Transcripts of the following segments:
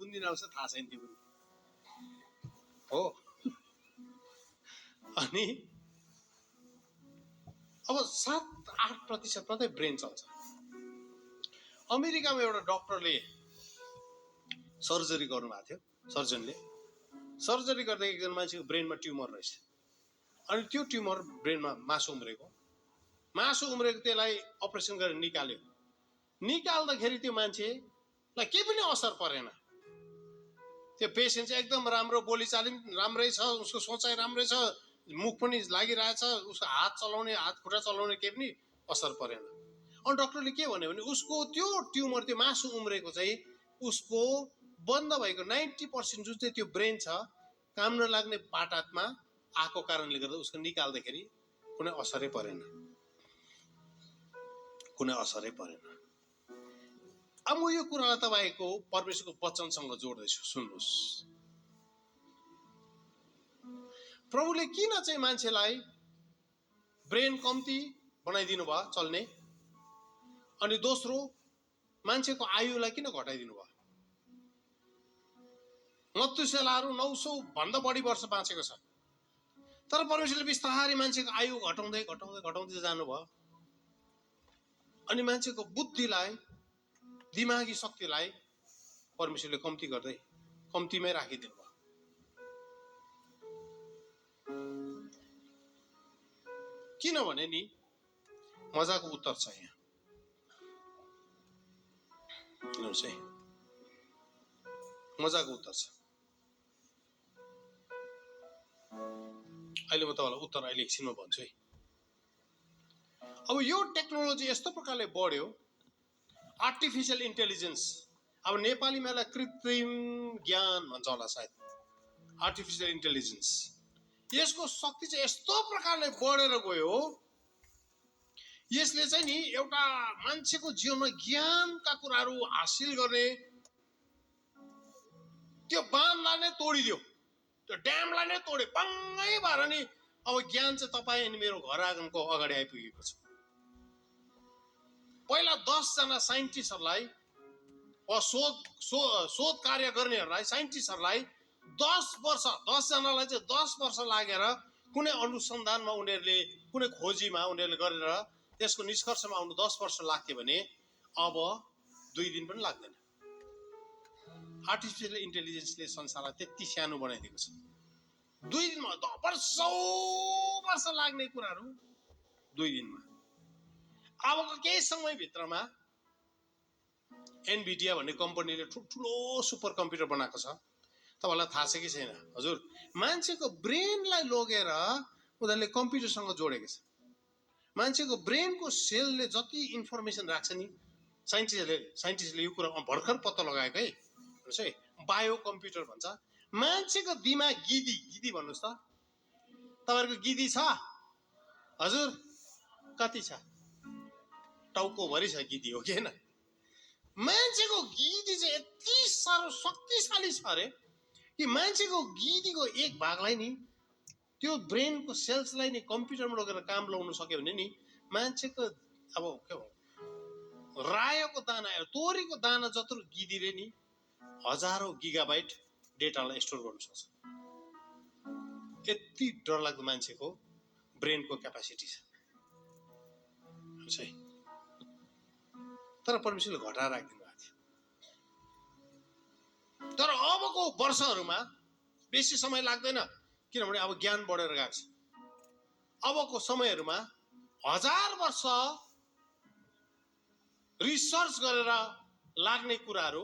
कुन दिन आउँछ थाहा छैन त्यो हो। अनि अब 7-8% मात्रै ब्रेन चल्छ। अमेरिकामा एउटा डक्टरले सर्जरी गर्नुभएको थियो। सर्जनले सर्जरी गर्दा एकजना मान्छेको ब्रेनमा ट्युमर रहेछ। अनि त्यो ट्युमर ब्रेनमा मासु उम्रेको त्यसलाई अपरेसन गरेर निकाल्यो। निकाल्दाखेरि त्यो मान्छेलाई केही पनि असर परेन। त्यो पेसेन्ट चाहिँ एकदम राम्रो, बोलीचाली पनि राम्रै छ, उसको सोचाइ राम्रै छ, मुख पनि लागिरहेछ, उसको हात खुट्टा चलाउने केही पनि असर परेन। अनि डक्टरले के भन्यो भने उसको त्यो ट्युमर, त्यो मासु उम्रेको चाहिँ उसको बन्द भएको 90% जुन चाहिँ त्यो ब्रेन छ काम नलाग्ने पार्टमा आएको कारणले गर्दा उसको निकाल्दाखेरि कुनै असरै परेन। अब म यो कुरालाई तपाईको परमेश्वरको वचनसँग जोड्दैछु, सुन्नुहोस्। प्रभुले किन चाहिँ मान्छेलाई ब्रेन कम्ती बनाइदिनु भयो चल्ने, अनि दोस्रो मान्छेको आयुलाई किन घटाइदिनु भयो? मत्तुसेलाहरू 900 भन्दा बढी वर्ष बाँचेको छ, तर परमेश्वरले बिस्तारै मान्छेको आयु घटाउँदै जानुभयो। अनि मान्छेको बुद्धिलाई, दिमागी शक्तिलाई परमेश्वरले कम्तीमै राखिदिनु भयो। किनभने नि मजाको उत्तर छ यहाँ, हेर्नुहोस् है, मजाको उत्तर छ। अहिले म तपाईँलाई उत्तर एकछिनमा भन्छु है। अब यो टेक्नोलोजी यस्तो प्रकारले बढ्यो, आर्टिफिसियल इन्टेलिजेन्स, अब नेपालीमा यसलाई कृत्रिम ज्ञान भन्छ होला सायद, आर्टिफिसियल इन्टेलिजेन्स, यसको शक्ति चाहिँ यस्तो प्रकारले बढेर गयो, यसले चाहिँ नि एउटा मान्छेको जीवनमा ज्ञानका कुराहरू हासिल गर्ने त्यो बाँधलाई नै तोडिदियो, त्यो ड्यामलाई नै तोड्यो, बङ्गै भएर नि अब ज्ञान चाहिँ तपाईँ अनि मेरो घर आँगनको अगाडि आइपुगेको छ। पहिला 10 जना साइन्टिस्टहरूलाई शोध कार्य गर्नेहरूलाई, साइन्टिस्टहरूलाई 10 जनालाई चाहिँ 10 वर्ष लागेर कुनै अनुसन्धानमा उनीहरूले, कुनै खोजीमा उनीहरूले गरेर त्यसको निष्कर्षमा आउनु 10 वर्ष लाग्थ्यो भने अब 2 दिन पनि लाग्दैन। आर्टिफिसियल इन्टेलिजेन्सले संसारलाई त्यति सानो बनाइदिएको छ। 2 दिनमा वर्ष लाग्ने कुराहरू 2 दिनमा। अबको केही समयभित्रमा एनभिडिया भन्ने कम्पनीले ठुलो सुपर कम्प्युटर बनाएको छ। तपाईँलाई थाहा छ कि छैन? हजुर, मान्छेको ब्रेनलाई लगेर उनीहरूले कम्प्युटरसँग जोडेको छ। मान्छेको ब्रेनको सेलले जति इन्फर्मेसन राख्छ नि, साइन्टिस्टले यो कुरा भर्खर पत्ता लगाएको है, हेर्नुहोस् है, बायो कम्प्युटर भन्छ। मान्छेको दिमाग गिदी भन्नुहोस् त, तपाईँहरूको गिदी छ? हजुर, कति छ? टाउकोभरि छ गिदी, हो कि होइन? मान्छेको गिदी चाहिँ यति साह्रो शक्तिशाली छ अरे कि मान्छेको गिदीको एक भागलाई नि, त्यो ब्रेनको सेल्सलाई नि कम्प्युटरमा लगेर काम लाउनु सक्यो भने नि मान्छेको अब के हो, रायोको दाना, तोरीको दाना जत्रो गिदीले नि हजारौं गिगाबाइट डेटालाई स्टोर गर्नु सक्छ। यति डरलाग्दो मान्छेको ब्रेनको क्यापासिटी छ। तर परमेश्वरले घटाएर राखिदिनु भएको थियो। तर अबको वर्षहरूमा बेसी समय लाग्दैन, किनभने अब ज्ञान बढेर गएको छ। अबको समयहरूमा 1000 वर्ष रिसर्च गरेर लाग्ने कुराहरू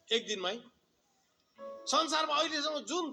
एक दिनमै संसारमा अहिलेसम्म जुन